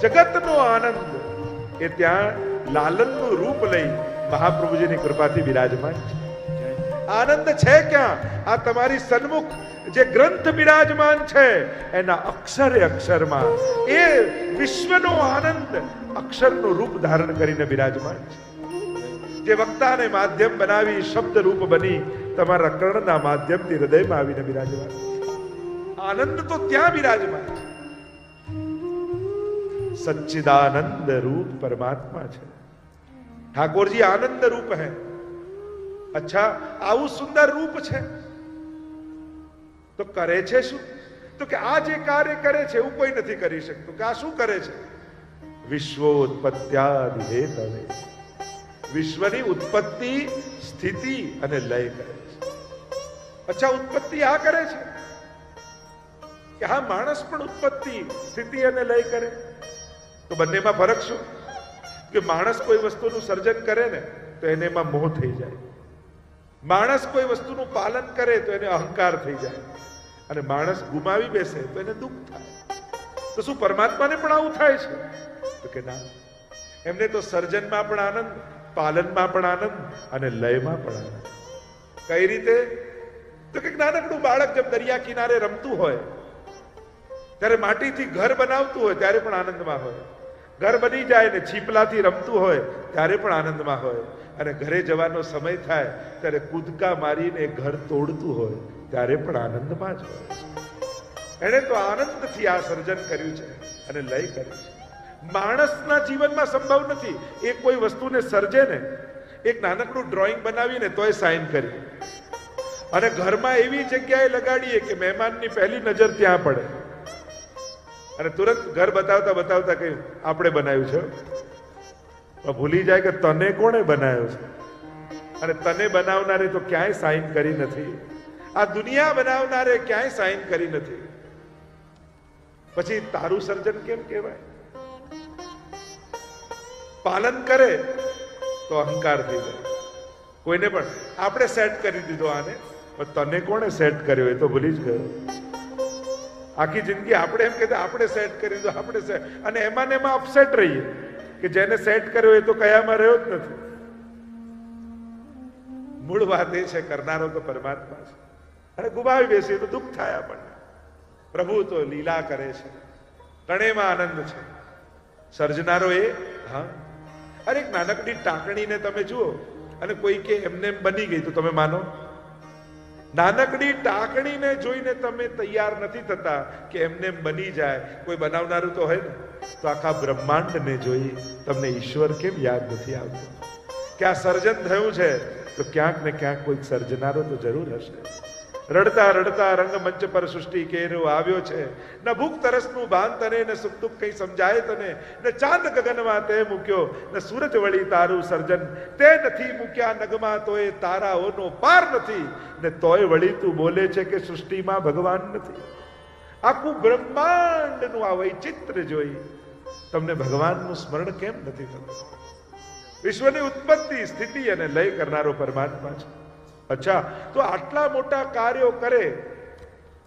જગતનો આનંદ એ ત્યાં લાલનનું રૂપ લઈ મહાપ્રભુજીની કૃપાથી વિરાજમાન છે. આનંદ છે ક્યાં? આ તમારી સન્મુખ જે ગ્રંથ બિરાજમાન છે એના અક્ષરે અક્ષરમાં એ વિશ્વનો આનંદ અક્ષરનું રૂપ ધારણ કરીને બિરાજમાન છે. જે વક્તાને માધ્યમ બનાવી શબ્દ રૂપ બની તમારા કર્ણના માધ્યમથી હૃદયમાં આવીને બિરાજમાન. આનંદ તો ત્યાં બિરાજમાન છે. સચ્ચિદાનંદ રૂપ પરમાત્મા છે. ઠાકોરજી આનંદ રૂપ है. અચ્છા, આવું સુંદર રૂપ છે તો કરે છે શું? તો કે આ જે કાર્ય કરે છે એવું કોઈ નથી કરી શકતું. કે આ શું કરે છે? વિશ્વોત્પત્ત્યાદિ હેતવે. વિશ્વની ઉત્પત્તિ, સ્થિતિ અને લય કરે છે. અચ્છા, ઉત્પત્તિ આ કરે છે કે હા માણસ પણ ઉત્પત્તિ, સ્થિતિ અને લય કરે. તો બંનેમાં ફરક શું? કે માણસ કોઈ વસ્તુનું સર્જન કરે ને તો એને એમાં મોહ થઈ જાય. માણસ કોઈ વસ્તુનું પાલન કરે તો એને અહંકાર થઈ જાય. અને માણસ ગુમાવી બેસે તો એને દુઃખ થાય. તો શું પરમાત્માને પણ આવું થાય છે? તો કે ના, એમને તો સર્જનમાં પણ આનંદ, પાલનમાં પણ આનંદ અને લયમાં પણ આનંદ. કઈ રીતે? તો કે નાનકડું બાળક જેમ દરિયા કિનારે રમતું હોય ત્યારે માટીથી ઘર બનાવતું હોય ત્યારે પણ આનંદમાં હોય. ઘર બની જાય ને છીપલાથી રમતું હોય ત્યારે પણ આનંદમાં હોય. અને ઘરે જવાનો સમય થાય ત્યારે કૂદકા મારીને ઘર તોડતું હોય ત્યારે પણ આનંદમાં જ હોય. એણે તો આનંદથી આ સર્જન કર્યું છે અને લય કર્યું છે. માણસના જીવનમાં સંભવ નથી. એ કોઈ વસ્તુને સર્જે ને, એક નાનકડું ડ્રોઈંગ બનાવીને તોય સાઇન કરી અને ઘરમાં એવી જગ્યાએ લગાડીએ કે મહેમાનની પહેલી નજર ત્યાં પડે અને તુરંત ઘર બતાવતા બતાવતા કહ્યું આપણે બનાવ્યું છે. ભૂલી જાય કે તને કોણે બનાવ્યો છે અને તને બનાવનારે તો ક્યાંય સાઇન કરી નથી. આ દુનિયા બનાવનારે ક્યાંય સાઇન કરી નથી. પછી તારું સર્જન કેમ કહેવાય? પાલન કરે તો અહંકાર થઈ જાય. કોઈને પણ આપણે સેટ કરી દીધો આને, પણ તને કોણે સેટ કર્યો એ તો ભૂલી જ ગયો. આખી જિંદગી આપણે એમ કહેતા આપણે સેટ કરી દીધો, આપણે સેટ, અને એમાં ને એમાં અપસેટ રહીએ કે જેને સેટ કર્યો એ તો કયામાં રહ્યો જ નથી. મૂળ વાત એ છે કરનારો તો પરમાત્મા છે અને ગુમાવી બેસીએ તો દુઃખ થાય આપણને. પ્રભુ તો લીલા કરે છે, ત્રણેયમાં આનંદ છે. સર્જનારો એ, હા, અરે એક નાનકડી ટાંકણીને તમે જુઓ અને કોઈ કે એમને એમ બની ગઈ તો તમે માનો? નાનકડી ટાંકણીને જોઈને તમે તૈયાર નથી થતા કે એમને એમ બની જાય. કોઈ બનાવનારું તો હોય ને. તો આખા બ્રહ્માંડને જોઈ તમને ઈશ્વર કેમ યાદ નથી આવતો? કે આ સર્જન થયું છે તો ક્યાંક ને ક્યાંક કોઈક સર્જનારો તો જરૂર હશે. રડતા રડતા રંગમંચ પર સૃષ્ટિ કેરો આવ્યો છે. ન ભૂખ તરસનું ભાન તને, ન સુખ દુઃખ કઈ સમજાય તને, ન ચાંદ ગગનમાં તે મૂક્યો, ન સૂરજ વળી તારું સર્જન તે નથી મૂક્યા નગમાં તોય તારાઓનો પાર નથી, ને તોય વળી તું બોલે છે કે સૃષ્ટિમાં ભગવાન નથી. આખું બ્રહ્માંડનું આ વૈચિત્ર્ય જોઈ તમને ભગવાનનું સ્મરણ કેમ નથી થતું? વિશ્વની ઉત્પત્તિ, સ્થિતિ અને લય કરનારો પરમાત્મા છે. અચ્છા, તો આટલા મોટા કાર્યો કરે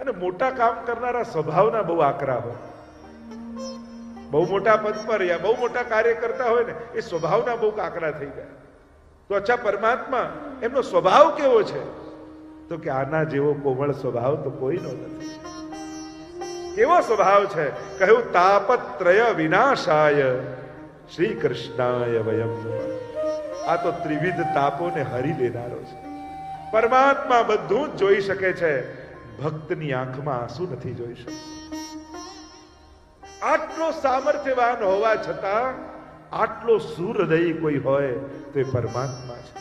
અને મોટા કામ કરનારા સ્વભાવના બહુ આકરા હોય. બહુ મોટા પદ પર યા બહુ મોટા કાર્ય કરતા હોય ને એ સ્વભાવના બહુ આકરા થઈ જાય. તો અચ્છા, પરમાત્મા એમનો સ્વભાવ કેવો છે? તો કે આના જેવો કોમળ સ્વભાવ તો કોઈનો નથી. કેવો સ્વભાવ છે? કહ્યું તાપત્રય વિનાશાય શ્રી કૃષ્ણાય વયમ નમઃ. આ તો ત્રિવિધ તાપોને હરી લેનારો છે. પરમાત્મા બધું જ જોઈ શકે છે, ભક્તની આંખમાં આંસુ નથી જોઈ શકતો. આટલો સામર્થ્યવાન હોવા છતાં આટલો સુહૃદયી કોઈ હોય તો એ પરમાત્મા છે.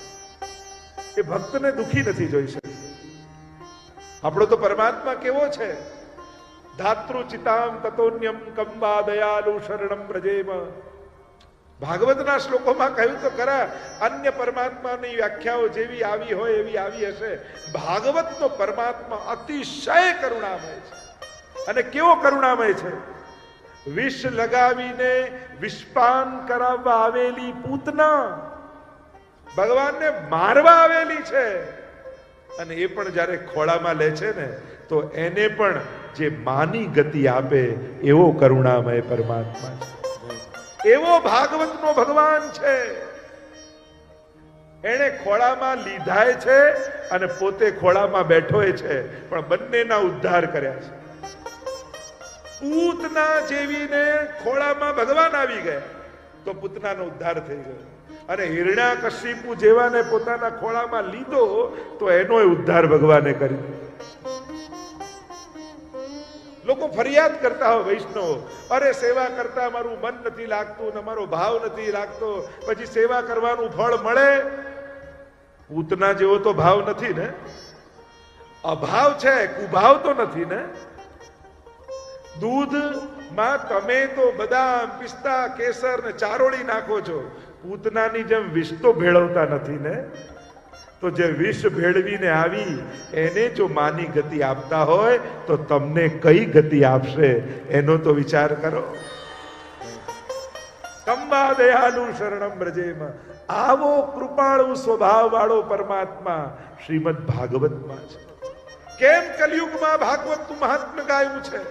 એ ભક્તને દુખી નથી જોઈ શકતો. આપણો તો પરમાત્મા કેવો છે? ધાતૃચિતામ તતોન્યમ કંબા દયાલુ શરણમ વ્રજેમ. ભાગવતના શ્લોકોમાં કહ્યું તો ખરા, અન્ય પરમાત્માની વ્યાખ્યાઓ જેવી આવી હોય એવી આવી હશે. ભાગવતનો પરમાત્મા અતિશય કરુણામય છે. અને કેવો કરુણામય છે? વિષ લગાવીને વિષપાન કરાવવા આવેલી પૂતના ભગવાનને મારવા આવેલી છે, અને એ પણ જ્યારે ખોળામાં લે છે ને તો એને પણ જે માની ગતિ આપે એવો કરુણામય પરમાત્મા છે. એવો ભાગવતનો ભગવાન છે. એને ખોળામાં લીધાય છે અને પોતે ખોળામાં બેઠોય છે, પણ બંનેના ઉદ્ધાર કર્યા છે. પૂતના જેવીને ખોળામાં ભગવાન આવી ગયા તો પૂતનાનો ઉદ્ધાર થઈ ગયો, અને હિરણ્યકશિપુ જેવાને પોતાના ખોળામાં લીધો તો એનો ઉદ્ધાર ભગવાને કરી દીધો. લોકો ફરિયાદ કરતા હોય વૈષ્ણવ, અરે સેવા કરતા મારું મન નથી લાગતું ને મારો ભાવ નથી લાગતો, પછી સેવા કરવાનું ફળ મળે? પૂતના જેવો તો ભાવ નથી ને, અભાવ છે, કુભાવ તો નથી ને. દૂધમાં તમે તો બદામ, પિસ્તા, કેસર ને ચારોળી નાખો છો, પૂતનાની જેમ વિષ તો ભેળવતા નથી ને. તો જે વિષ ભેળવીને આવી એને જો માની ગતિ આપતા હોય તો તમને કઈ ગતિ આપશે એનો તો વિચાર કરો. કંબા દયાલુ શરણમ બ્રજેમાં, આવો કૃપાળુ સ્વભાવ વાળો પરમાત્મા શ્રીમદ ભાગવતમાં છે. કેમ કલયુગમાં ભાગવતનું મહાત્મ્ય ગાયું છે?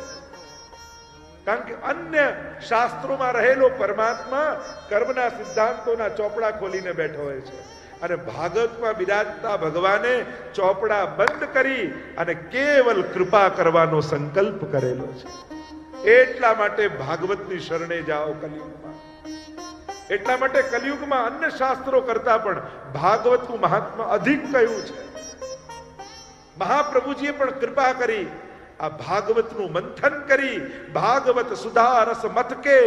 કારણ કે અન્ય શાસ્ત્રોમાં રહેલો પરમાત્મા કર્મના સિદ્ધાંતોના ચોપડા ખોલીને બેઠો હોય છે, અને ભાગવતમાં બિરાજતા ભગવાને ચોપડા બંધ કરી અને કેવલ કૃપા કરવાનો સંકલ્પ કરેલો છે. એટલા માટે ભાગવતની શરણે જાઓ કલયુગમાં. એટલા માટે કલયુગમાં અન્ય શાસ્ત્રો કરતા પણ ભાગવતનું મહાત્મ્ય અધિક કહ્યું છે. મહાપ્રભુજીએ પણ કૃપા કરી આ ભાગવતનું મંથન કરી ભાગવત સુધા રસ મથકે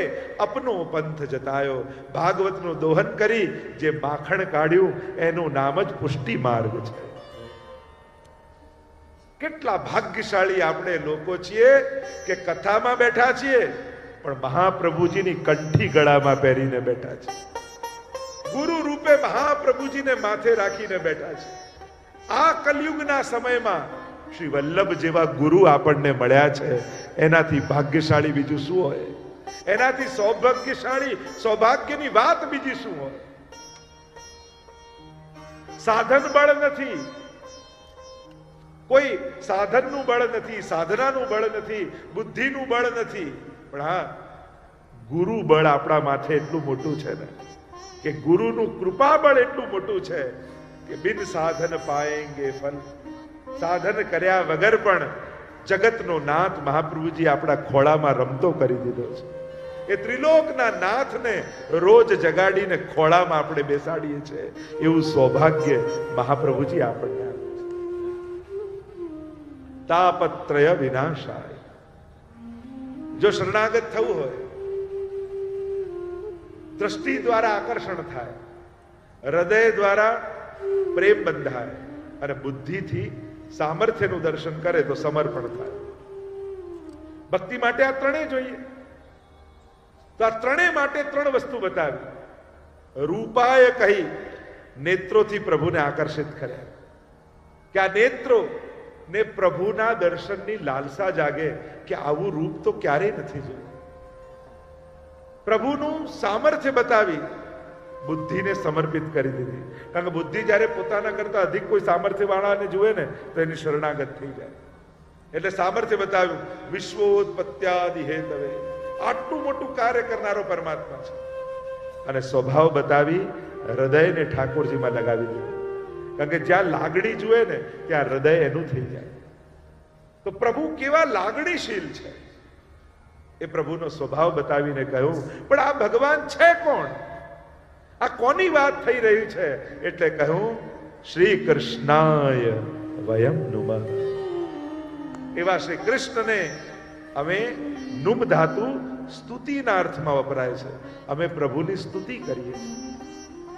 અપનો પંથ જતાયો. ભાગવતનું દોહન કરી જે માખણ કાઢ્યું એનું નામ જ પુષ્ટિ માર્ગ છે. કેટલા ભાગ્યશાળી આપણે લોકો છીએ કે કથામાં બેઠા છીએ પણ મહાપ્રભુજીની કંઠી ગળામાં પહેરીને બેઠા છે. ગુરુ રૂપે મહાપ્રભુજીને માથે રાખીને બેઠા છે. આ કલયુગના સમયમાં શ્રી વલ્લભ જેવા ગુરુ આપણને મળ્યા છે, એનાથી ભાગ્યશાળી બીજું શું હોય? એનાથી સૌભાગ્યની વાત બીજી શું હોય? સાધન બળ નથી, કોઈ સાધનનું બળ નથી, સાધનાનું બળ નથી, બુદ્ધિનું બળ નથી, પણ હા ગુરુ બળ આપણા માથે એટલું મોટું છે ને કે ગુરુનું કૃપા બળ એટલું મોટું છે કે બિન સાધન પાએંગે ફલ. સાધન કર્યા વગર પણ જગતનો નાથ મહાપ્રભુજી આપણા ખોળામાં રમતો કરી દીધો છે. એ ત્રિલોકના નાથને રોજ જગાડીને ખોળામાં આપણે બેસાડીએ છીએ. એવું સૌભાગ્ય મહાપ્રભુજી આપણને આપે છે. તાપત્રય વિનાશાય. જો શરણાગત થવું હોય, દ્રષ્ટિ દ્વારા આકર્ષણ થાય, હૃદય દ્વારા પ્રેમ બંધાય અને બુદ્ધિથી સામર્થ્યનું દર્શન કરે તો સમર્પણ થાય. ભક્તિ માટે આ ત્રણેય જોઈએ. તો આ ત્રણેય માટે ત્રણ વસ્તુ બતાવી. રૂપાય કહી નેત્રોથી પ્રભુને આકર્ષિત કર્યા કે આ નેત્રો ને પ્રભુના દર્શનની લાલસા જાગે કે આવું રૂપ તો ક્યારેય નથી જોયું. પ્રભુનું સામર્થ્ય બતાવી બુદ્ધિને સમર્પિત કરી દીધી. કારણ કે બુદ્ધિ જ્યારે પોતાના કરતા અધિક કોઈ સામર્થ્ય વાળાને જુએ ને તો એની શરણાગત થઈ જાય. એટલે સામર્થ્ય બતાવ્યું. વિશ્વોત્પત્યાદિ હેતવે, આટલું મોટું કાર્ય કરનારો પરમાત્મા છે. અને સ્વભાવ બતાવી હૃદયને ઠાકોરજીમાં લગાવી દીધું. કારણ કે જ્યાં લાગણી જુએ ને ત્યાં હૃદય એનું થઈ જાય. તો પ્રભુ કેવા લાગણીશીલ છે એ પ્રભુનો સ્વભાવ બતાવીને કહ્યું. પણ આ ભગવાન છે કોણ? આ કોની વાત થઈ રહી છે? એટલે કહ્યું શ્રી કૃષ્ણાય વયમ નુમઃ. એવા શ્રી કૃષ્ણને અમે, નુમ ધાતુ સ્તુતિના અર્થમાં વપરાય છે, અમે પ્રભુની સ્તુતિ કરીએ છીએ.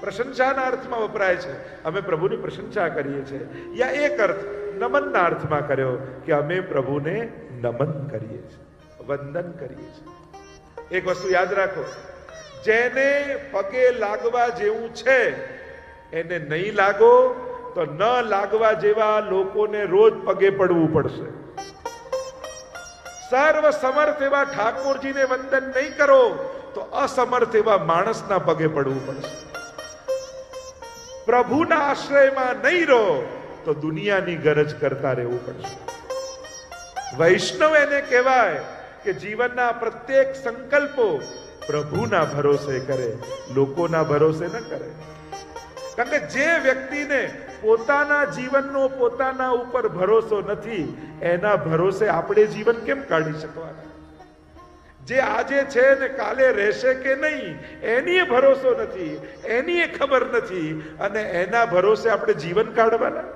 પ્રશંસાના અર્થમાં વપરાય છે, અમે પ્રભુની પ્રશંસા કરીએ છીએ. યા એક અર્થ નમનના અર્થમાં કર્યો કે અમે પ્રભુને નમન કરીએ છીએ, વંદન કરીએ છીએ. એક વસ્તુ યાદ રાખો, જેને પગે લાગવા જેવું છે એને નહીં લાગો તો ન લાગવા જેવા લોકોને રોજ પગે પડવું પડશે. સર્વ સમર્થ એવા ઠાકોરજીને વંદન નહીં કરો તો અસમર્થ એવા માણસના પગે પડવું પડશે. પ્રભુના આશ્રયમાં નહીં રહો તો દુનિયાની ગરજ કરતા રહેવું પડશે. વૈષ્ણવ એને કહેવાય કે જીવનના પ્રત્યેક સંકલ્પો પ્રભુના ભરોસે કરે, લોકોના ભરોસે ન કરે. કારણ કે જે વ્યક્તિને પોતાના જીવનનો પોતાના ઉપર ભરોસો નથી, એના ભરોસે આપણે જીવન કેમ કાઢી શકવાના? જે આજે છે ને કાલે રહેશે કે નહીં એની ભરોસો નથી, એની ખબર નથી, અને એના ભરોસે આપણે જીવન કાઢવાના?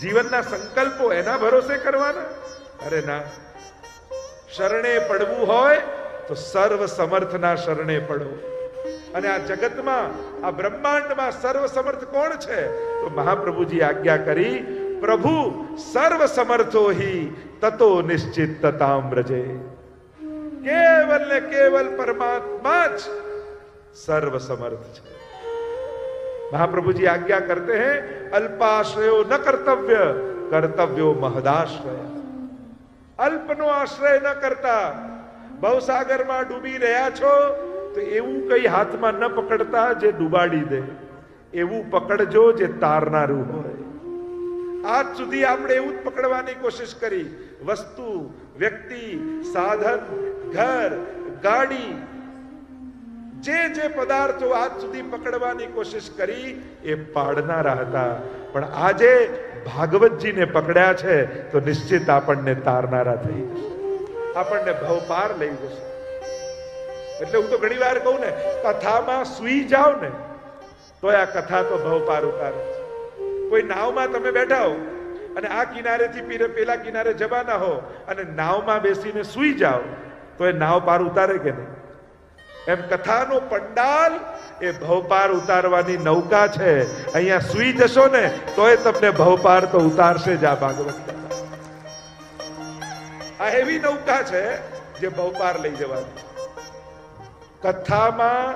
જીવનના સંકલ્પો એના ભરોસે કરવાના? અરે ના. શરણે પડવું હોય તો સર્વ સમર્થના શરણે પડો. અને આ જગતમાં, આ બ્રહ્માંડમાં સર્વ સમર્થ કોણ છે? તો મહાપ્રભુજી આજ્ઞા કરી, પ્રભુ સર્વ સમર્થો હિ તતો નિશ્ચિતતામ વ્રજે. કેવલ ને કેવલ પરમાત્મા જ સર્વ સમર્થ છે. महाप्रभु जी आज्ञा करते हैं, अल्पाश्रयो न कर्तव्य, कर्तव्यो महदाश्रय. અલ્પનો આશ્રય ન કરતા. ભવસાગરમાં ડૂબી રહ્યા છો તો એવું કઈ હાથમાં ન પકડતા જે ડૂબાડી દે, એવું પકડજો જે તારનારું હોય. આજ સુધી આપણે એવું જ પકડવાની કોશિશ કરી. વસ્તુ, વ્યક્તિ, સાધન, ઘર, ગાડી, જે પદાર્થો આજ સુધી પકડવાની કોશિશ કરી એ પાડનારા હતા, પણ આજે ભાગવતજીને પકડ્યા છે તો નિશ્ચિત આપણને તારનારા થઈ જશે, આપણને ભવપાર લઈ જશે. એટલે હું તો ઘણી વાર કહું ને, કથામાં સૂઈ જાઓ ને તો આ કથા તો ભવપાર ઉતારે. કોઈ નાવમાં તમે બેઠા હો અને આ કિનારેથી પેલા કિનારે જવાના હો અને નાવમાં બેસીને સૂઈ જાઓ તો એ નાવ પાર ઉતારે કે નહીં? એમ કથાનો પંડાલ એ ભવપાર ઉતારવાની નૌકા છે. અહીંયા સૂઈ જશો ને તોય તમને ભવપાર તો ઉતારશે જ. આ ભાગવત આ એવી નૌકા છે જે ભવપાર લઈ જવાની. કથામાં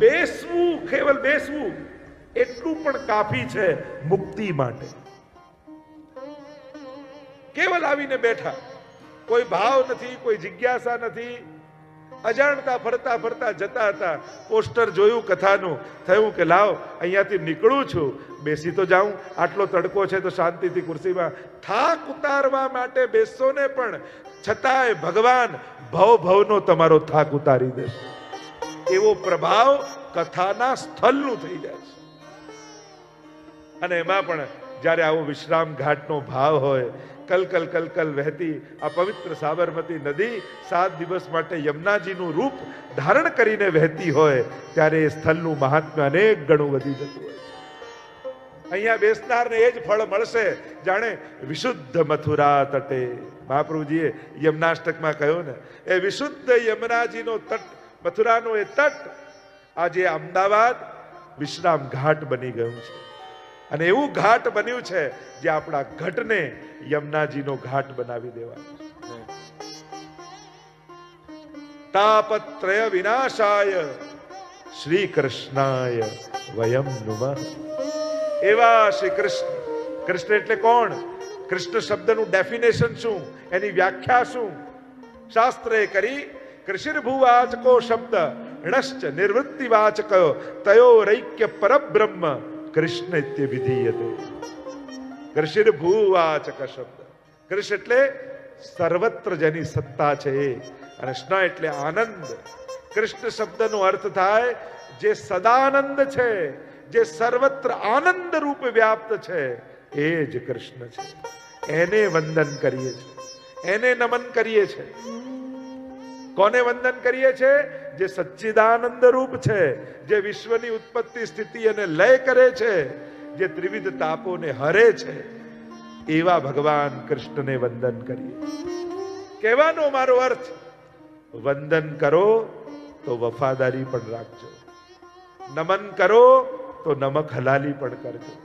બેસવું, કેવલ બેસવું એટલું પણ કાફી છે મુક્તિ માટે. કેવલ આવીને બેઠા, કોઈ ભાવ નથી, કોઈ જિજ્ઞાસા નથી, અજાણતા ફરતા ફરતા જતા હતા. પોસ્ટર જોયું કથાનું, થયું કે લાવ અહીંયાથી નીકળું છું, બેસી તો જાઉં, આટલો તડકો છે તો શાંતિથી ખુરશીમાં. થાક ઉતારવા માટે બેસશો ને પણ છતાંય ભગવાન ભવનો તમારો થાક ઉતારી દેશે. એવો પ્રભાવ કથાના સ્થળનું થઈ જાય છે. અને એમાં પણ જ્યારે આવો વિશ્રામ ઘાટનો ભાવ હોય, કલકલ કલકલ વહેતી આ પવિત્ર સાબરમતી નદી 7 દિવસ માટે યમુનાજીનું રૂપ ધારણ કરીને વહેતી હોય, ત્યારે એ સ્થળનું મહાત્મ્ય અનેક ગણું વધી જતું હોય. અહીંયા બેસનારને એ જ ફળ મળશે જાણે વિશુદ્ધ મથુરા તટે. મહાપ્રભુજીએ યમનાષ્ટકમાં કહ્યું ને, એ વિશુદ્ધ યમુનાજીનો તટ, મથુરાનો એ તટ આજે અમદાવાદ વિશ્રામ ઘાટ બની ગયું છે. અને એવું ઘાટ બન્યું છે જે આપણા ઘટને યમુનાજીનો ઘાટ બનાવી દેવાનું. તાપત્રય વિનાશાય શ્રી કૃષ્ણાય વયમ નુમઃ. એવા શ્રી કૃષ્ણ. કૃષ્ણ એટલે કોણ? કૃષ્ણ શબ્દનું ડેફિનેશન શું, એની વ્યાખ્યા શું? શાસ્ત્રે કરી કૃષિર્ભુવાચકો શબ્દ ણશ્ચ નિવૃત્તિવાચક તયોરૈક્ય પરબ્રહ્મ કૃષ્ણ ઇત્ય વિધીયતે. કૃષિર્ભુવાચક શબ્દ. કૃષ્ણ એટલે સર્વત્ર જેની સત્તા છે એ, અને સ્ન એટલે આનંદ. કૃષ્ણ શબ્દનો અર્થ થાય જે સદાનંદ છે, જે સર્વત્ર આનંદ રૂપ વ્યાપ્ત છે, એ જ કૃષ્ણ છે. એને વંદન કરીએ છીએ, એને નમન કરીએ છીએ. કોને વંદન કરીએ છીએ? જે સચ્ચિદાનંદ રૂપ છે, જે વિશ્વની ઉત્પત્તિ સ્થિતિ અને લય કરે છે, જે ત્રિવિધ તાપોને હરે છે, એવા ભગવાન કૃષ્ણને વંદન કરીએ. કહેવાનો મારો અર્થ, વંદન કરો તો વફાદારી પણ રાખજો, નમન કરો તો નમક હલાલી પણ કરજો,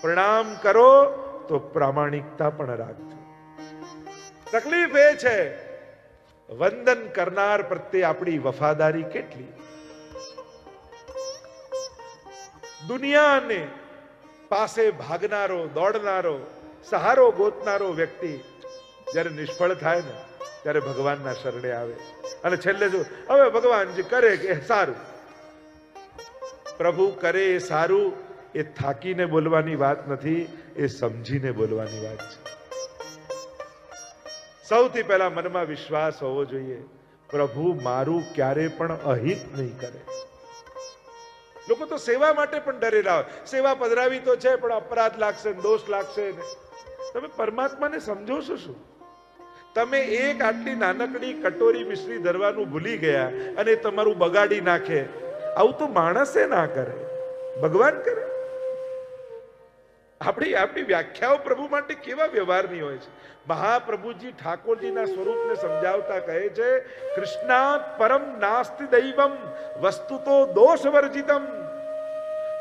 પ્રણામ કરો તો પ્રામાણિકતા પણ રાખજો. તકલીફ એ છે વંદન કરનાર પ્રત્યે આપણી વફાદારી કેટલી. દુનિયાને પાસે ભાગનારો, દોડનારો, સહારો ગોતનારો વ્યક્તિ જ્યારે નિષ્ફળ થાય ને ત્યારે ભગવાનના શરણે આવે અને છેલ્લે જો હવે ભગવાનજી કરે કે સારું. પ્રભુ કરે એ સારું એ થાકીને બોલવાની વાત નથી, એ સમજીને બોલવાની વાત છે. સૌથી પહેલા મનમાં વિશ્વાસ હોવો જોઈએ. પ્રભુ મારું ક્યારે પણ અહિત નહીં કરે. લોકો તો સેવા માટે પણ ડરેલા હોય. સેવા પધરાવી તો છે, પણ અપરાધ લાગશે, દોષ લાગશે ને. તમે પરમાત્માને સમજો છો શું? તમે એક આટલી નાનકડી કટોરી મિશ્રી ધરવાનું ભૂલી ગયા અને તમારું બગાડી નાખે. આવું તો માણસે ના કરે, ભગવાન કરે. આપણી વ્યાખ્યાઓ પ્રભુ માટે કેવા વ્યવહારની હોય છે. મહાપ્રભુજી ઠાકોરજીના સ્વરૂપને સમજાવતા કહે છે, કૃષ્ણાત પરમ નાસ્તિ દૈવમ વસ્તુતો દોષ વર્જિતમ.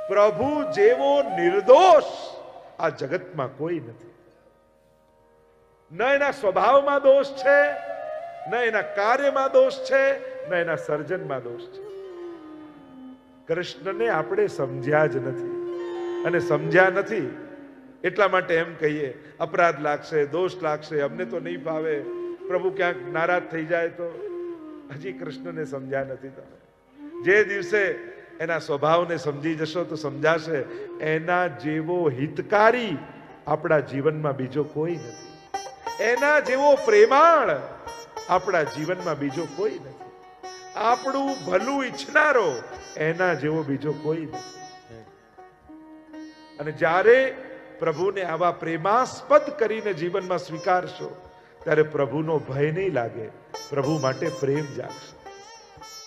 પ્રભુ જેવો નિર્દોષ આ જગતમાં કોઈ નથી. ન એના સ્વભાવમાં દોષ છે, ન એના કાર્યમાં દોષ છે, ન એના સર્જનમાં દોષ છે. કૃષ્ણને આપણે સમજ્યા જ નથી, અને સમજ્યા નથી એટલા માટે એમ કહીએ અપરાધ લાગશે, દોષ લાગશે, અમને તો નહીં ફાવે, પ્રભુ ક્યાંક નારાજ થઈ જાય તો. હજી કૃષ્ણને સમજ્યા નથી તમે. જે દિવસે એના સ્વભાવને સમજી જશો તો સમજાશે, એના જેવો હિતકારી આપણા જીવનમાં બીજો કોઈ નથી. એના જેવો પ્રેમાળ આપણા જીવનમાં બીજો કોઈ નથી. આપણું ભલું ઈચ્છનારો એના જેવો બીજો કોઈ નથી. અને જ્યારે પ્રભુને આવા પ્રેમાસ્પદ કરીને જીવનમાં સ્વીકારશો ત્યારે પ્રભુનો ભય નહીં લાગે, પ્રભુ માટે પ્રેમ જાગશે.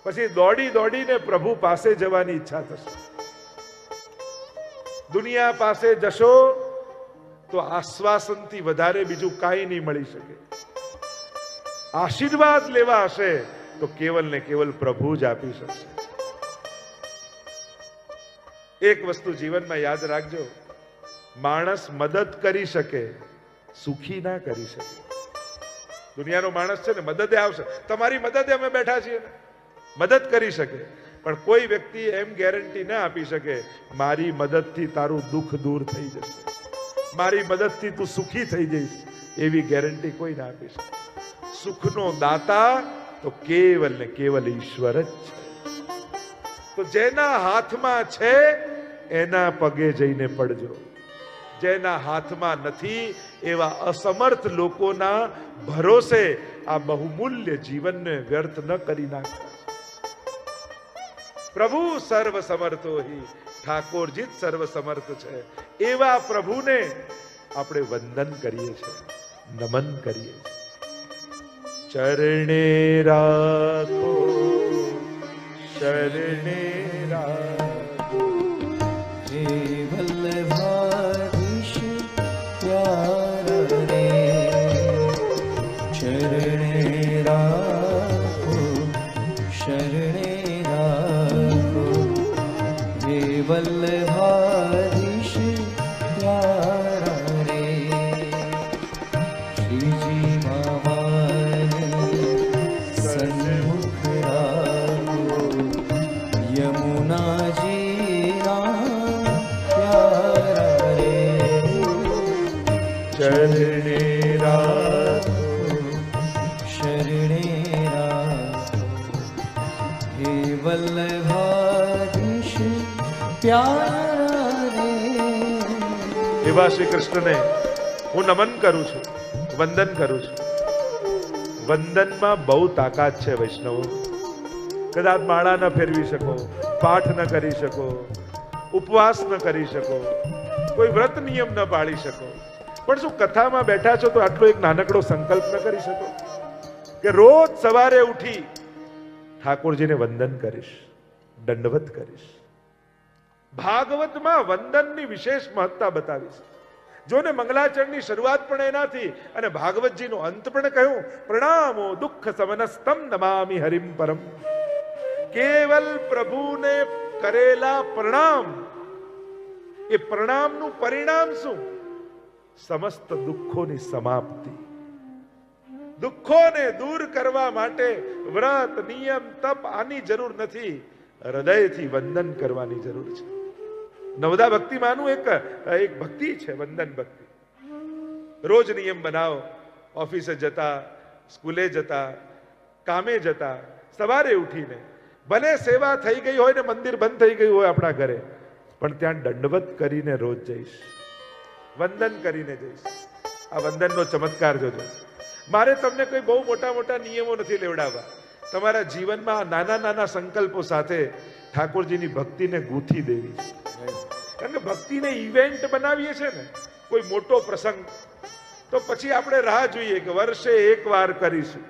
પછી દોડી દોડીને પ્રભુ પાસે જવાની ઈચ્છા થશે. દુનિયા પાસે જશો તો આશ્વાસનથી વધારે બીજું કાંઈ નહીં મળી શકે. આશીર્વાદ લેવા હશે તો કેવલ ને કેવલ પ્રભુ જ આપી શકશે. એક વસ્તુ જીવનમાં યાદ રાખજો, માણસ મદદ કરી શકે, સુખી ના કરી શકે. દુનિયાનો માણસ છે ને મદદે આવશે, તમારી મદદે અમે બેઠા છીએ ને, મદદ કરી શકે, પણ કોઈ વ્યક્તિ એમ ગેરંટી ના આપી શકે મારી મદદથી તારું દુઃખ દૂર થઈ જશે, મારી મદદથી તું સુખી થઈ જઈશ, એવી ગેરંટી કોઈ ના આપી શકે. સુખનો દાતા તો કેવલ ને કેવલ ઈશ્વર જ છે. તો જેના હાથમાં છે એના પગે જઈને પડજો. જેના હાથમાં નથી એવા અસમર્થ લોકોના ભરોસે આ બહુમૂલ્ય જીવનને વ્યર્થ ન કરી નાખતા. પ્રભુ સર્વ સમર્થો હિ, ઠાકોરજી જ સર્વ સમર્થ છે. એવા પ્રભુને આપણે વંદન કરીએ છીએ, નમન કરીએ છીએ. ચરણે રાખો, શરણે રાખો, હે વલ્લભાધીશ પ્યારા રે. ચરણે રાખો, શરણે રાખો, હે વલ્લભાધીશ પ્યારા રે. શ્રીજી માવાને સન્મુખ રાખો, યમુનાજી પ્યારા રે. ચરણે રાખો, શરણે રાખો, હે વલ્લભાધીશ પ્યારા રે. એવા શ્રી કૃષ્ણને હું નમન કરું છું, વંદન કરું છું. વંદનમાં બહુ તાકાત છે વૈષ્ણવો. કદાચ માળા ન ફેરવી શકો, પાઠ ન કરી શકો, ઉપવાસ ન કરી શકો, કોઈ વ્રત નિયમ ન પાળી શકો, પણ શું કથામાં બેઠા છો તો આટલો એક નાનકડો સંકલ્પ ન કરી શકો કે રોજ સવારે ઉઠી ઠાકોરજીને વંદન કરીશ, દંડવત કરીશ. ભાગવતમાં વંદનની વિશેષ મહત્તા બતાવીશ. જોને મંગલાચરણની શરૂઆત પણ એનાથી અને ભાગવતજીનો અંત પણ કહ્યું, પ્રણામો દુઃખ સમનસ્તમ નમામિ હરિમ પરમ. કેવલ પ્રભુને કરેલા પ્રણામ, એ પ્રણામનું પરિણામ શું? સમસ્ત દુઃખોની સમાપ્તિ. દુઃખોને દૂર કરવા માટે વ્રત, નિયમ, તપ આની જરૂર નથી, હૃદયથી વંદન કરવાની જરૂર છે. નવદા ભક્તિમાંનું એક ભક્તિ છે, વંદન ભક્તિ. રોજ નિયમ બનાવો, ઓફિસે જતા, સ્કૂલે જતા, કામે જતા, સવારે ઉઠીને ભલે સેવા થઈ ગઈ હોય ને મંદિર બંધ થઈ ગયું હોય આપણા ઘરે, પણ ત્યાં દંડવત કરીને રોજ જઈશ, વંદન કરીને જઈશ. આ વંદનનો ચમત્કાર જોજો. મારે તમને કોઈ બહુ મોટા મોટા નિયમો નથી લેવડાવવા. તમારા જીવનમાં નાના નાના સંકલ્પો સાથે ઠાકોરજીની ભક્તિને ગૂંથી દેવી છે. કારણ કે ભક્તિને ઇવેન્ટ બનાવીએ છે ને, કોઈ મોટો પ્રસંગ, તો પછી આપણે રાહ જોઈએ કે વર્ષે એક વાર કરીશું.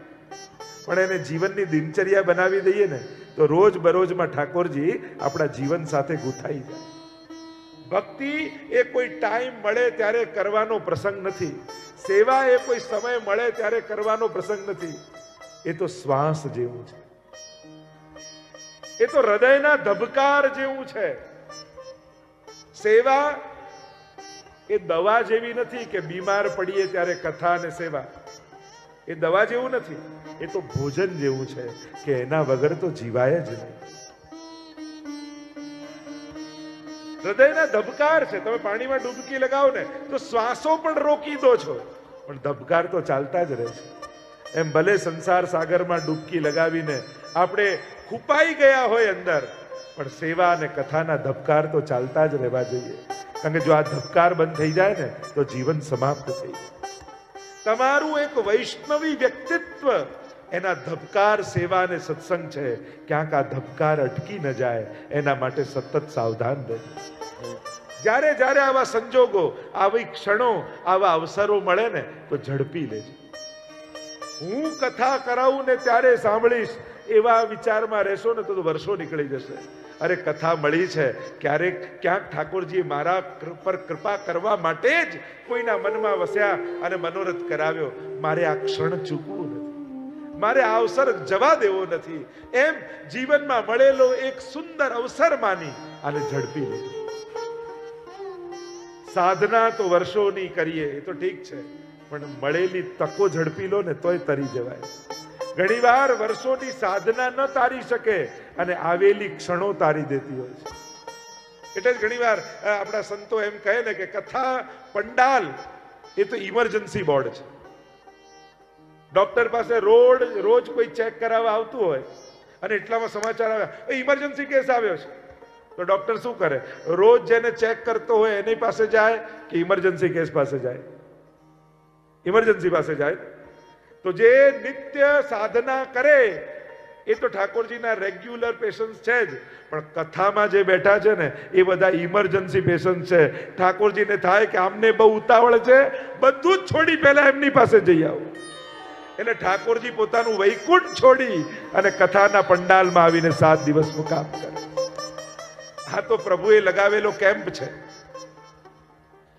પણ એને જીવનની દિનચર્યા બનાવી દઈએ ને તો રોજ બરોજમાં ઠાકોરજી આપણા જીવન સાથે ગૂંથાઈ જાય. ભક્તિ એ કોઈ ટાઈમ મળે ત્યારે કરવાનો પ્રસંગ નથી. સેવા એ કોઈ સમય મળે ત્યારે કરવાનો પ્રસંગ નથી. એ તો શ્વાસ જેવું છે, એ તો હૃદયના ધબકાર જેવું છે. સેવા એ દવા જેવી નથી કે બીમાર પડીએ ત્યારે કથા અને સેવા. એ દવા જેવું નથી, એ તો ભોજન જેવું છે કે એના વગર તો જીવાય જ નહીં. હૃદયના ધબકાર છે. તમે પાણીમાં ડૂબકી લગાવો ને તો શ્વાસો પણ રોકી દો છો, પણ ધબકાર તો ચાલતા જ રહે છે. એમ ભલે સંસાર સાગરમાં ડૂબકી લગાવીને આપણે ખૂપાઈ ગયા હોય અંદર, પણ સેવા અને કથાના ધબકાર તો ચાલતા જ રહેવા જોઈએ. કારણ કે જો આ ધબકાર બંધ થઈ જાય ને તો જીવન સમાપ્ત થઈ જાય. તમારું એક વૈષ્ણવી વ્યક્તિત્વ એના ધબકાર સેવા અને સત્સંગ છે. ક્યાંક આ ધબકાર અટકી ન જાય એના માટે સતત સાવધાન રહેવું. જ્યારે જ્યારે આવા સંજોગો, આવી ક્ષણો, આવા અવસરો મળે ને તો ઝડપી લેજો. હું કથા કરાવું ને ત્યારે સાંભળીશ એવા વિચારમાં રહેશો ને તો વર્ષો નીકળી જશે. અરે કથા મળી છે, ક્યારેક ક્યાંક ઠાકોરજીએ મારા પર કૃપા કરવા માટે જ કોઈના મનમાં વસ્યા અને મનોરથ કરાવ્યો. મારે આ ક્ષણ ચૂકવું નથી, મારે આ અવસર જવા દેવો નથી. એમ જીવનમાં મળેલો એક સુંદર અવસર માની અને ઝડપી લે. સાધના તો વર્ષોની કરીએ એ તો ઠીક છે, પણ મળેલી તકો ઝડપી લો ને તોય તરી જવાય. ઘણી વાર વર્ષોની સાધના ન તારી શકે અને આવેલી ક્ષણો તારી દેતી હોય છે. એટલે જ ઘણી વાર આપણા સંતો એમ કહે ને કે કથા પંડાલ એ તો ઇમરજન્સી બોર્ડ છે. ડોક્ટર પાસે રોજ કોઈ ચેક કરાવવા આવતું હોય અને એટલામાં સમાચાર આવે ઇમરજન્સી કેસ આવ્યો છે, તો ડોક્ટર શું કરે? રોજ જેને ચેક કરતો હોય એની પાસે જાય કે ઇમરજન્સી કેસ પાસે જાય? ઇમરજન્સી પાસે જાય. તો જે નિત્ય સાધના કરે એ તો ઠાકોરજીના રેગ્યુલર પેશન્ટ છે જ, પણ કથામાં જે બેઠા છે ને એ બધા ઇમરજન્સી પેશન્ટ છે. ઠાકોરજીને થાય કે આમને બહુ ઉતાવળ છે, બધું જ છોડી પહેલા એમની પાસે જઈ આવું. એટલે ઠાકોરજી પોતાનું વૈકુંઠ છોડી અને કથાના પંડાલમાં આવીને 7 દિવસનું કામ કરે. આ તો પ્રભુએ લગાવેલો કેમ્પ છે,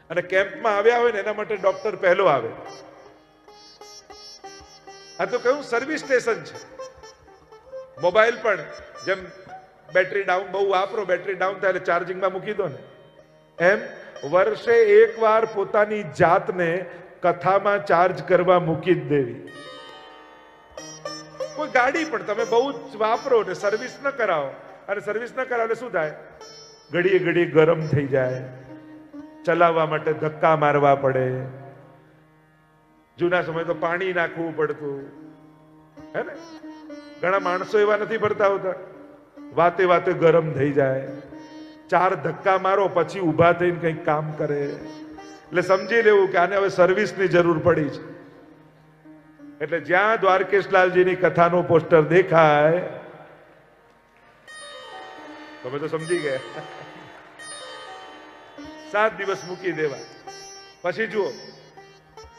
અને કેમ્પમાં આવ્યા હોય ને એના માટે ડોક્ટર પહેલો આવે. આ તો કયું સર્વિસ સ્ટેશન છે. મોબાઈલ પણ જેમ બેટરી ડાઉન, બહુ વાપરો બેટરી ડાઉન થાય એટલે ચાર્જિંગમાં મૂકી દો ને, એમ વર્ષે એકવાર પોતાની જાતને કથામાં ચાર્જ કરવા મૂકી જ દેવી. કોઈ ગાડી પણ તમે બહુ જ વાપરો ને સર્વિસ ન કરાવો, અને સર્વિસ ન કરાવે શું થાય? ઘડીએ ઘડીએ ગરમ થઈ જાય, ચલાવવા માટે ધક્કા મારવા પડે. જૂના સમય તો પાણી નાખવું પડતું, હે ને? ઘણા માણસો એવા નથી ભરતા હોતા, વાતે વાતે ગરમ થઈ જાય. 4 ધક્કા મારો પછી ઊભા થઈને કંઈક કામ કરે. એટલે સમજી લેવું કે આને હવે સર્વિસની જરૂર પડી છે. એટલે જ્યાં દ્વારકેશલાલજીની કથાનો પોસ્ટર દેખાય તમે તો સમજી ગયા. 7 દિવસ મૂકી દેવા, પછી જુઓ.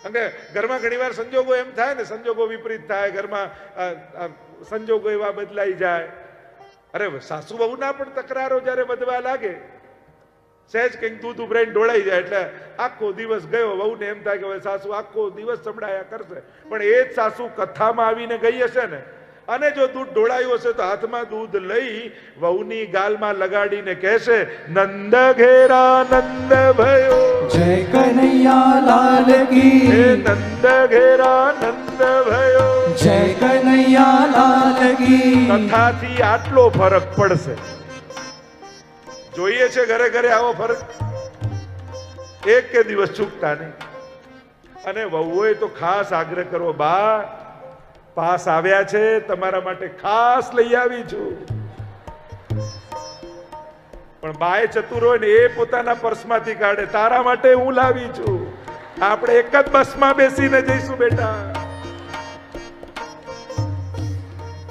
અને ઘરમાં ઘણી વાર સંજોગો એમ થાય ને, સંજોગો વિપરીત થાય, ઘરમાં સંજોગો એવા બદલાઈ જાય. અરે સાસુ બહુ ના પણ તકરારો જયારે વધવા લાગે, સહેજ કંઈક દૂધ ઉભરાઈને ઢોળાઈ જાય એટલે આખો દિવસ ગયો. વહુને એમ થાય કે હવે સાસુ આખો દિવસ સંભળાયા કરશે, પણ એ જ સાસુ કથામાં આવીને ગઈ હશે ને, અને જો દૂધ ઢોળાયું હશે તો હાથમાં દૂધ લઈ વહુની ગાલમાં લગાડીને કહેશે, નંદ ઘેરા નંદ ભયો, જય કનૈયા લાલ કી, હે નંદ ઘેરા નંદ ભયો, જય કનૈયા લાલ કી. કથાથી આટલો ફરક પડશે. જોઈએ છે ઘરે ઘરે આવો ફરક? એક કે દિવસ ચૂકતા નહીં. અને વહુએ તો ખાસ આગ્રહ કરવો, બા પાસ આવ્યા છે, તમારા માટે ખાસ લઈ આવી છું. પણ બાએ ચતુર હોય ને એ પોતાના પર્સમાંથી કાઢે, તારા માટે હું લાવી છું. આપણે એક જ બસમાં બેસીને જઈશું બેટા.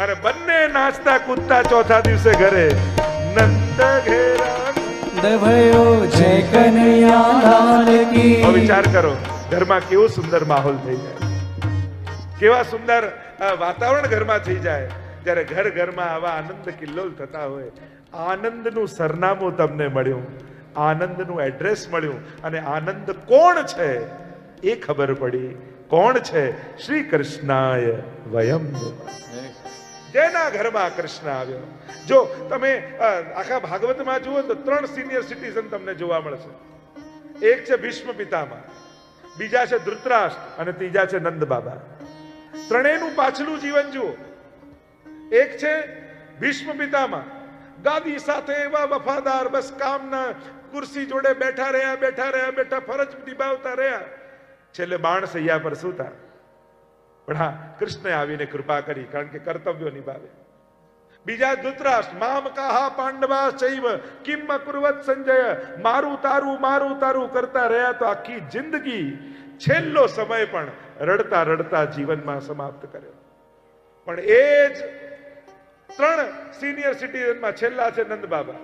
અને બંને નાચતા કૂદતા ચોથા દિવસે ઘરે નંદ ઘેરા ભયો જય કનૈયા લાલ કી. હવે વિચાર કરો, ઘરમાં કેવો સુંદર માહોલ થઈ જાય, કેવા સુંદર વાતાવરણ ઘરમાં થઈ જાય જ્યારે ઘર ઘરમાં આવા આનંદ કિલ્લોલ થતા હોય. આનંદનું સરનામું તમને મળ્યું, આનંદનું એડ્રેસ મળ્યું, અને આનંદ કોણ છે એ ખબર પડી. કોણ છે? શ્રી કૃષ્ણાય વયમ. જેના ઘરમાં કૃષ્ણ આવ્યો. જો તમે આખા ભાગવતમાં જુઓ તો 3 સિનિયર સિટીઝન તમને જોવા મળશે. એક છે ભીષ્મ પિતામહ, બીજા છે ધૃતરાષ્ટ્ર અને ત્રીજા છે નંદ બાબા. ત્રણેયનું પાછલું જીવન જુઓ. એક છે ભીષ્મ પિતામહ, ગાદી સાથે એવા વફાદાર, બસ કામના કુર્સી જોડે બેઠા રહ્યા, ફરજ નિભાવતા રહ્યા, છેલ્લે બાણ સૈયા પર સૂતા. પણ હા, કૃષ્ણે આવીને કૃપા કરી, કારણ કે કર્તવ્યો નિભાવે. બીજા ધૃતરાષ્ટ્ર, મામ કાહા પાંડવા ચૈવ કિમ અકુર્વત સંજય, મારું તારું કરતા રહ્યા તો આખી જિંદગી, છેલ્લો સમય પણ રડતા રડતા જીવનમાં સમાપ્ત કર્યો. પણ એ જ 3 સિનિયર સિટીઝનમાં છેલ્લા છે નંદ બાબા.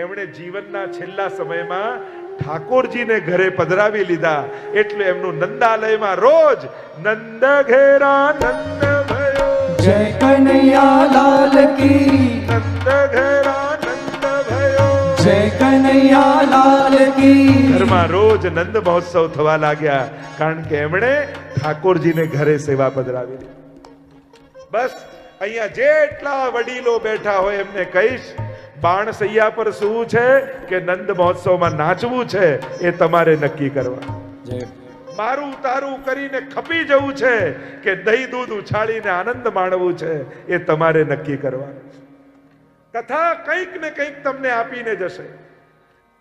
એમણે જીવનના છેલ્લા સમયમાં ઠાકોરજીને ઘરે પધરાવી લીધા. એટલે એમનું નંદાલયમાં રોજ નંદ ઘેરા નંદ ભયો જય કનૈયા લાલ કી. નંદ ઘેરા નંદ ભયો જય કનૈયા લાલ કી. ઘરમાં રોજ નંદ મહોત્સવ થવા લાગ્યા, કારણ કે એમણે ઠાકોરજીને ઘરે સેવા પધરાવી લીધી. બસ અહીંયા જેટલા વડીલો બેઠા હોય એમને કહીશ, બાણ સૈયા પર શું છે કે નંદ મહોત્સવમાં નાચવું છે એ તમારે નક્કી કરવા. મારું તારું કરીને ખપી જવું છે કે દહીં દૂધ ઉછાળીને આનંદ માણવું છે એ તમારે નક્કી કરવાનું. કથા કંઈક ને કંઈક તમને આપીને જશે.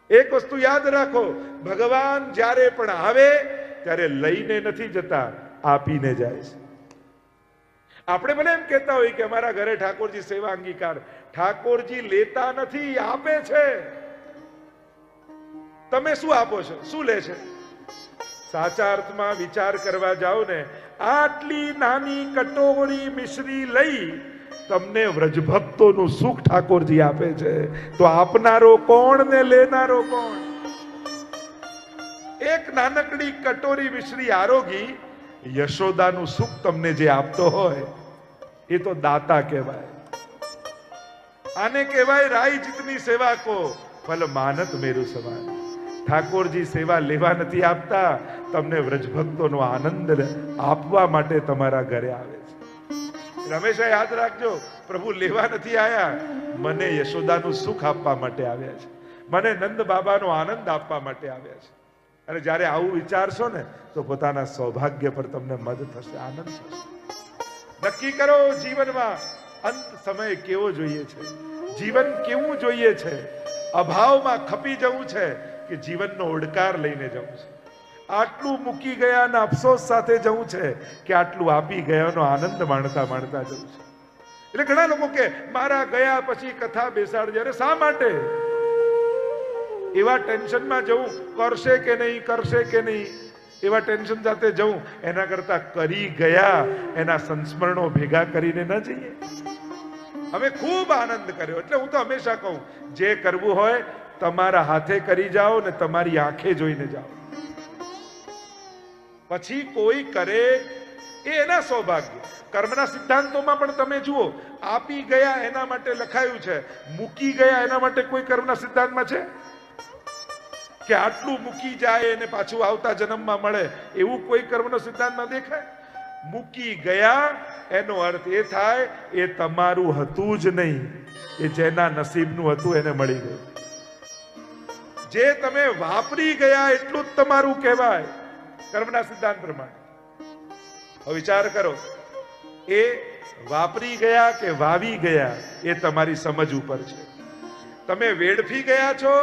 એક વસ્તુ યાદ રાખો, ભગવાન જ્યારે પણ આવે ત્યારે લઈને નથી જતા, આપીને જાય છે. આપણે ભલે એમ કહેતા હોય કે અમારા ઘરે ઠાકોરજી સેવા અંગીકાર, ઠાકોરજી લેતા નથી, આપે છે. તમે શું આપો છો? શું લે છે? સાચા અર્થમાં વિચાર કરવા જાઓ ને, આટલી નાની કટોરી મિશ્રી લઈ તમને વ્રજભક્તોનું સુખ ઠાકોરજી આપે છે, તો આપનારો કોણ ને લેનારો કોણ? એક નાનકડી કટોરી મિશ્રી આરોગી યશોદાનું સુખ તમને જે આપતો હોય એ તો દાતા કહેવાય. આને કહેવાય રાઈ જીતની સેવા કો ફલ માનત મેરું સમાન. ઠાકોરજી સેવા લેવા નથી આપતા, તમને વ્રજભક્તોનો આનંદ આપવા માટે તમારા ઘરે આવે છે. હંમેશા યાદ રાખજો, પ્રભુ લેવા નથી આયા, મને યશોદાનું સુખ આપવા માટે આવ્યા છે, મને નંદ બાબાનો આનંદ આપવા માટે આવ્યા છે. અને જ્યારે આવું વિચારશો ને તો પોતાના સૌભાગ્ય પર તમને મદ થશે, આનંદ થશે. નક્કી કરો જીવનમાં અંત સમય કેવો જોઈએ છે, જીવન કેવું જોઈએ છે. અભાવમાં ખપી જવું છે કે જીવનનો ઓડકાર લઈને જવું છે? આટલું મૂકી ગયાના અફસોસ સાથે જવું છે કે આટલું આપી ગયાનો આનંદ માણતા માણતા જવું છે? એટલે ઘણા લોકો કે મારા ગયા પછી કથા બેસાડજે. અરે શા માટે એવા ટેન્શનમાં જવું? કરશે કે નહીં એવા ટેન્શન સાથે જવું, એના કરતા કરી ગયા એના સંસ્મરણો ભેગા કરીને ન જઈએ. અમે ખૂબ આનંદ કર્યો. એટલે હું તો હંમેશા કહું, જે કરવું હોય તમારા હાથે કરી જાઓ ને તમારી આંખે જોઈને જાઓ. પછી કોઈ કરે એ એના સૌભાગ્ય. કર્મના સિદ્ધાંતોમાં પણ તમે જુઓ, આપી ગયા એના માટે લખાયું છે, મૂકી ગયા એના માટે કોઈ કર્મના સિદ્ધાંતમાં છે કે આટલું મૂકી જાય અને પાછું આવતા જન્મમાં મળે? એવું કોઈ કર્મનો સિદ્ધાંતમાં દેખાય? મૂકી ગયા એનો અર્થ એ થાય એ તમારું હતું જ નહીં, એ જેના નસીબનું હતું એને મળી ગયું. જે તમે વાપરી ગયા એટલું જ તમારું કહેવાય કર્મના સિદ્ધાંત પ્રમાણે. હવે વિચાર કરો, એ વાપરી ગયા કે વાવી ગયા એ તમારી સમજ ઉપર છે. તમે વેડફી ગયા છો,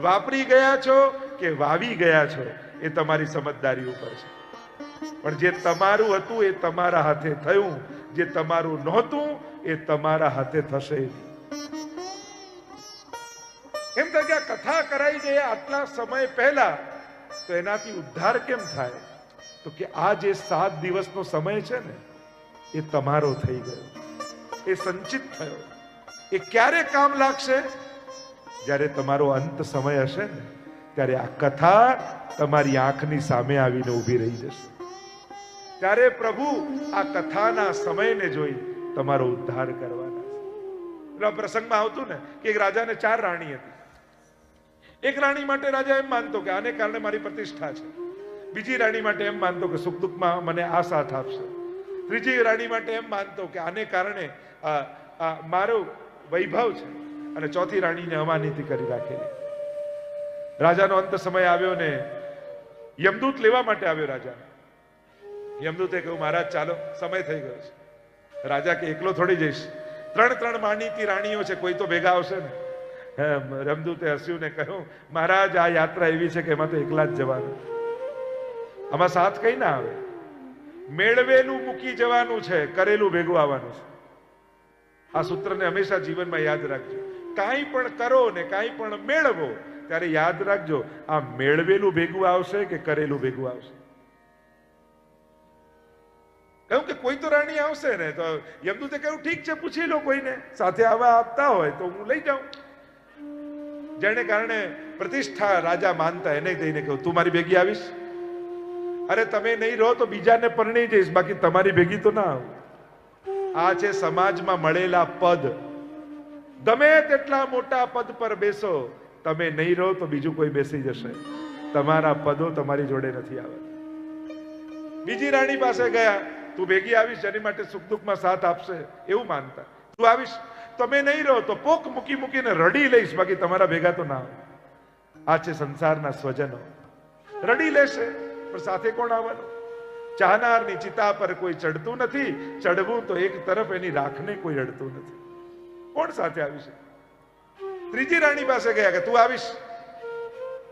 વાપરી ગયા છો કે વાવી ગયા છો એ તમારી સમજદારી ઉપર છે. પણ જે તમારું હતું એ તમારા હાથે થયું, જે તમારું નહોતું એ તમારા હાથે થશે નહીં. એમ થાય કે આ કથા કરાઈ ગઈ આટલા સમય પહેલા, તો એનાથી ઉદ્ધાર કેમ થાય? તો કે આ જે 7 દિવસનો સમય છે ને એ તમારો થઈ ગયો. એ સંચિત થયો, એ ક્યારે કામ લાગશે? જ્યારે તમારો અંત સમય હશે ને, ત્યારે આ કથા તમારી આંખની સામે આવીને ઊભી રહી જશે. ત્યારે પ્રભુ આ કથાના સમયને જોઈ તમારો ઉદ્ધાર કરવાના છે. પેલા પ્રસંગમાં આવતું ને કે એક રાજાને 4 રાણી હતી. એક રાણી માટે રાજા એમ માનતો કે આને કારણે મારી પ્રતિષ્ઠા છે. બીજી રાણી માટે એમ માનતો કે સુખ દુઃખમાં મને આ સાથ આપશે. ત્રીજી રાણી માટે એમ માનતો કે આને કારણે મારો વૈભવ છે. અને ચોથી રાણીને અમાનીતિ કરી રાખેલી. રાજાનો અંત સમય આવ્યો ને યમદૂત લેવા માટે આવ્યો રાજા. યમદૂતે કહ્યું, મહારાજ ચાલો, સમય થઈ ગયો છે. રાજા કે એકલો થોડી જઈશ, 3 માનીતી રાણીઓ છે, કોઈ તો ભેગા આવશે ને. યમદૂતે હસ્યું ને કહ્યું, મહારાજ આ યાત્રા એવી છે કે એમાં તો એકલા જ જવાનું, આમાં સાથ કઈ ના આવે. મેળવેલું મૂકી જવાનું છે, કરેલું ભેગું આવવાનું છે. આ સૂત્રને હંમેશા જીવનમાં યાદ રાખજો. કાંઈ પણ કરો ને કાંઈ પણ મેળવો ત્યારે યાદ રાખજો, આ મેળવેલું ભેગું આવશે કે કરેલું ભેગું આવશે. કહ્યું કે કોઈ તો રાણી આવશે ને. તો યમદૂતે કહ્યું, ઠીક છે, પૂછી લો કોઈને, સાથે આવા આપતા હોય તો હું લઈ જાઉં. જેને કારણે પ્રતિષ્ઠા રાજા માનતા એને જઈને કહ્યું, તું મારી ભેગી આવીશ? અરે તમે નહીં રહો તો બીજાને પરણી જઈશ, બાકી તમારી ભેગી તો ના આવું. આ છે સમાજમાં મળેલા પદ. ગમે તેટલા મોટા પદ પર બેસો, તમે નહીં રહો તો બીજું કોઈ બેસી જશે. તમારા પદો તમારી જોડે નથી આવે. બીજી રાણી પાસે ગયા, તું ભેગી આવીશ, જેની માટે સુખ દુઃખમાં સાથ આપશે એવું માનતા. તું આવીશ, તમે નહીં રહો તો પોક મૂકી મૂકીને રડી લઈશ, બાકી તમારા ભેગા તો ના આવે. આ છે સંસારના સ્વજનો. રડી લેશે પણ સાથે કોણ આવવાનું? ચાહનારની ચિતા પર કોઈ ચડતું નથી, ચડવું તો એક તરફ એની રાખને કોઈ અડતું નથી. કોણ સાથે આવી શકે? ત્રીજી રાણી પાસે ગયા કે તું આવીશ,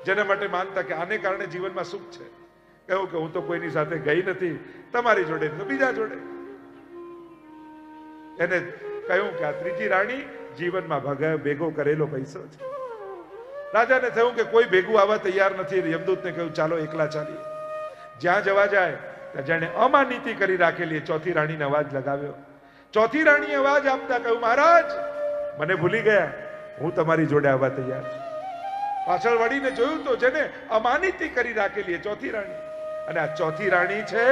જેના માટે માનતા કે આને કારણે જીવનમાં સુખ છે. કહ્યું કે હું તો કોઈની સાથે ગઈ નથી, તમારી જોડે તો બીજા જોડે. એને કહ્યું કે આ ત્રીજી રાણી જીવનમાં ભેગો કરેલો પૈસો છે. રાજાને થયું કે કોઈ ભેગું આવવા તૈયાર નથી. યમદૂતને કહ્યું, ચાલો એકલા ચાલીએ. જ્યાં જવા જાય જેને અમાનીતિ કરી રાખેલી ચોથી રાણીને અવાજ લગાવ્યો. ચોથી રાણી અવાજ આપતા કહ્યું, મહારાજ મને ભૂલી ગયા, હું તમારી જોડે આવવા તૈયાર છું. પાછળ વળીને જોયું તો જેને અમાનીતિ કરી રાખેલી ચોથી રાણી. અને આ ચોથી રાણી છે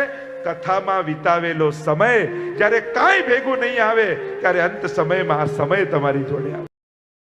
કથામાં વિતાવેલો સમય. જ્યારે કાંઈ ભેગું નહીં આવે ત્યારે અંત સમયમાં આ સમય તમારી જોડે આવે.